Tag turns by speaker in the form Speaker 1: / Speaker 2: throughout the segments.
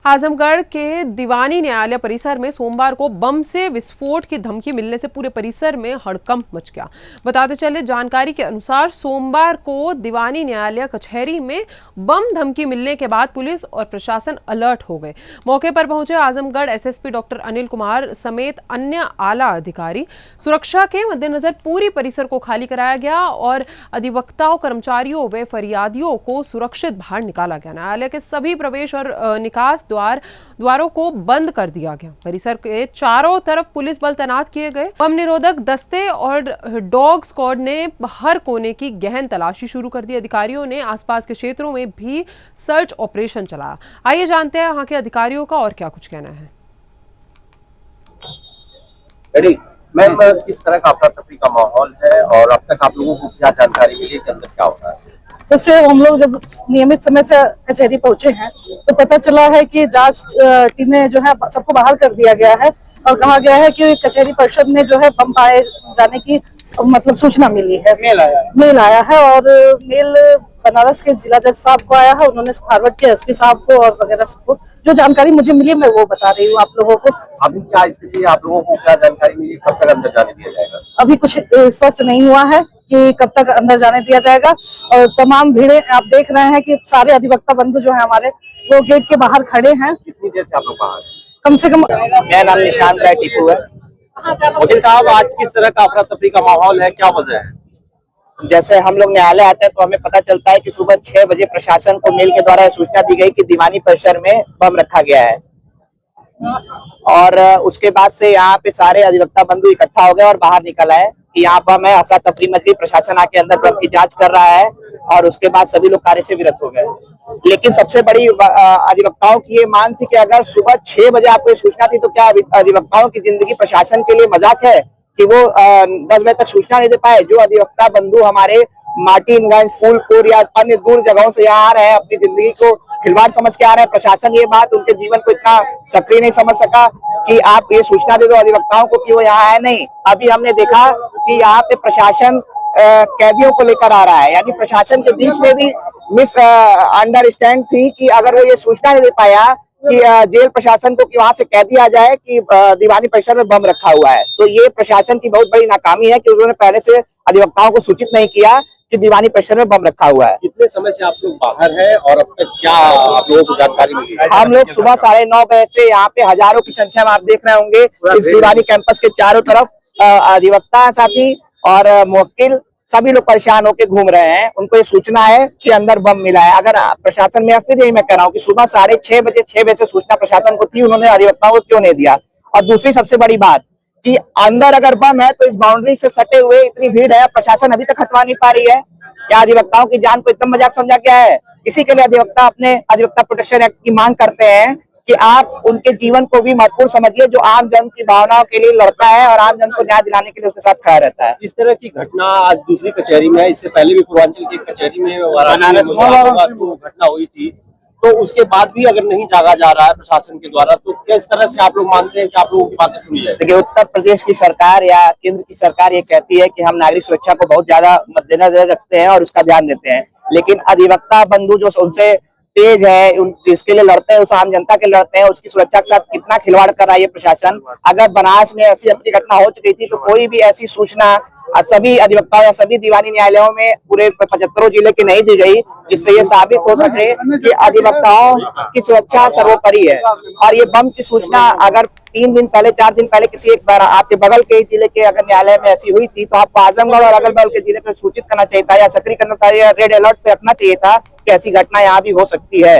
Speaker 1: आजमगढ़ के दीवानी न्यायालय परिसर में सोमवार को बम से विस्फोट की धमकी मिलने से पूरे परिसर में हड़कंप मच गया। बताते चले जानकारी के अनुसार सोमवार को दीवानी न्यायालय कचहरी में बम धमकी मिलने के बाद पुलिस और प्रशासन अलर्ट हो गए। मौके पर पहुंचे आजमगढ़ एसएसपी डॉक्टर अनिल कुमार समेत अन्य आला अधिकारी। सुरक्षा के मद्देनजर पूरी परिसर को खाली कराया गया और अधिवक्ताओं, कर्मचारियों व फरियादियों को सुरक्षित बाहर निकाला गया। न्यायालय के सभी प्रवेश और निकास द्वारों को बंद कर दिया गया। परिसर के चारों तरफ पुलिस बल तैनात किए गए। बम निरोधक दस्ते और डॉग स्क्वाड ने हर कोने की गहन तलाशी शुरू कर दी। अधिकारियों ने आसपास के क्षेत्रों में भी सर्च ऑपरेशन चलाया। आइए जानते हैं यहाँ के अधिकारियों का और क्या कुछ कहना है।
Speaker 2: मैम, किस तरह का अफरा तफरी का माहौल है और अब तक आप लोगों को क्या जानकारी मिली कि अंदर क्या होता है?
Speaker 3: जैसे हम लोग जब नियमित समय से कचहरी पहुंचे हैं तो पता चला है कि जांच टीमें जो है सबको बाहर कर दिया गया है और कहा गया है कि कचहरी परिषद में जो है बम पाए जाने की मतलब सूचना मिली है। मेल आया है और मेल बनारस के जिला जज साहब को आया है। उन्होंने फॉरवर्ड किया एसपी साहब को और वगैरह सबको। जो जानकारी मुझे मिली मैं वो बता रही हूँ आप लोगों को।
Speaker 2: अभी क्या स्थिति है, आप लोगों को क्या जानकारी मिली, कब तक अंदर जाने दिया जाएगा?
Speaker 3: अभी कुछ स्पष्ट नहीं हुआ है कि कब तक अंदर जाने दिया जाएगा और तमाम भीड़ें आप देख रहे हैं कि सारे अधिवक्ता बंधु जो है हमारे वो गेट के बाहर खड़े हैं।
Speaker 2: कितनी देर से आप लोग बाहर?
Speaker 3: कम से कम।
Speaker 4: मेरा नाम निशांत राय टीपू है।
Speaker 2: वकील साहब, आज किस तरह का अफरा तफरी का माहौल है, क्या वजह है?
Speaker 4: जैसे हम लोग न्यायालय आते हैं तो हमें पता चलता है कि सुबह 6 बजे प्रशासन को मेल के द्वारा सूचना दी गई कि दीवानी परिसर में बम रखा गया है और उसके बाद से यहाँ पे सारे अधिवक्ता बंधु इकट्ठा हो गए और बाहर निकल आए कि यहाँ बम है। अफरा तफरी मच गई, प्रशासन आके अंदर बम की जांच कर रहा है और उसके बाद सभी लोग कार्य से विरत हो गए। लेकिन सबसे बड़ी अधिवक्ताओं की ये मांग थी कि अगर सुबह 6 बजे आपको सूचना थी तो क्या अधिवक्ताओं की जिंदगी प्रशासन के लिए मजाक है कि वो 10 बजे तक सूचना नहीं दे पाए? जो अधिवक्ता बंधु हमारे मार्टिनगंज, फूलपुर या अन्य दूर जगहों से यहाँ आ रहे हैं, अपनी जिंदगी को खिलवाड़ समझ के आ रहे हैं, प्रशासन ये बात उनके जीवन को इतना सक्रिय नहीं समझ सका कि आप ये सूचना दे दो अधिवक्ताओं को कि वो यहाँ आए नहीं। अभी हमने देखा कि यहाँ पे प्रशासन कैदियों को लेकर आ रहा है, यानी प्रशासन के बीच में भी मिस अंडरस्टैंड थी कि अगर वो ये सूचना नहीं दे पाया कि जेल प्रशासन को कि वहां से कह दिया जाए कि दीवानी परिसर में बम रखा हुआ है, तो ये प्रशासन की बहुत बड़ी नाकामी है कि उन्होंने पहले से अधिवक्ताओं को सूचित नहीं किया कि दीवानी परिसर में बम रखा हुआ है।
Speaker 2: कितने समय से आप लोग बाहर हैं और अब तक क्या आप लोगों को जानकारी मिली?
Speaker 4: हम लोग सुबह 9:30 बजे से यहाँ पे हजारों की संख्या में आप देख रहे होंगे इस दीवानी कैंपस के चारों तरफ अधिवक्ता साथी और मुवक्किल सभी लोग परेशान होकर घूम रहे हैं। उनको ये सूचना है कि अंदर बम मिला है। अगर प्रशासन में फिर यही मैं कह रहा हूँ कि सुबह 6:30 बजे 6 बजे से सूचना प्रशासन को थी, उन्होंने अधिवक्ताओं को क्यों नहीं दिया? और दूसरी सबसे बड़ी बात कि अंदर अगर बम है तो इस बाउंड्री से सटे हुए इतनी भीड़ है, प्रशासन अभी तक हटवा नहीं पा रही है। क्या अधिवक्ताओं की जान को इतना मजाक समझा गया है? इसी के लिए अधिवक्ता अपने अधिवक्ता प्रोटेक्शन एक्ट की मांग करते हैं कि आप उनके जीवन को भी महत्वपूर्ण समझिए, जो आम जन की भावनाओं के लिए लड़ता है और आम जन को न्याय दिलाने के लिए उसके साथ खड़ा रहता है।
Speaker 2: इस तरह की घटना आज दूसरी कचहरी में है, इससे पहले भी पूर्वांचल की कचहरी में घटना हुई थी, तो उसके बाद भी अगर नहीं जागा जा रहा है प्रशासन के द्वारा, तो किस तरह से आप लोग मानते हैं कि आप लोगों की बातें सुनी जाए?
Speaker 4: देखिए, उत्तर प्रदेश की सरकार या केंद्र की सरकार ये कहती है कि हम नागरिक सुरक्षा को बहुत ज्यादा मद्देनजर रखते हैं और उसका ध्यान देते हैं, लेकिन अधिवक्ता बंधु जो उनसे तेज है, जिसके लिए लड़ते हैं, उस आम जनता के लड़ते हैं, उसकी सुरक्षा के साथ कितना खिलवाड़ कर रहा है ये प्रशासन। अगर बनारस में ऐसी अपनी घटना हो चुकी थी तो कोई भी ऐसी सूचना सभी अधिवक्ताओं या सभी दीवानी न्यायालयों में पूरे 75 जिले की नहीं दी गई, जिससे ये साबित हो सके कि अधिवक्ताओं की सुरक्षा सर्वोपरि है। और ये बम की सूचना अगर 3 दिन पहले 4 दिन पहले किसी एक बार आपके बगल के जिले के अगर न्यायालय में ऐसी हुई थी तो आपको आजमगढ़ और अगल बगल के जिले को सूचित करना चाहिए था या सक्रिय करना चाहिए या रेड अलर्ट पे रखना चाहिए था कि ऐसी घटना यहाँ भी हो सकती है।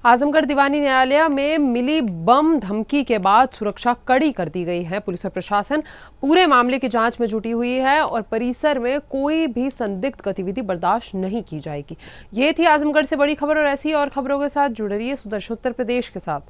Speaker 1: आजमगढ़ दीवानी न्यायालय में मिली बम धमकी के बाद सुरक्षा कड़ी कर दी गई है। पुलिस और प्रशासन पूरे मामले की जांच में जुटी हुई है और परिसर में कोई भी संदिग्ध गतिविधि बर्दाश्त नहीं की जाएगी। ये थी आजमगढ़ से बड़ी खबर और ऐसी और खबरों के साथ जुड़े रहिए सुदर्शन उत्तर प्रदेश के साथ।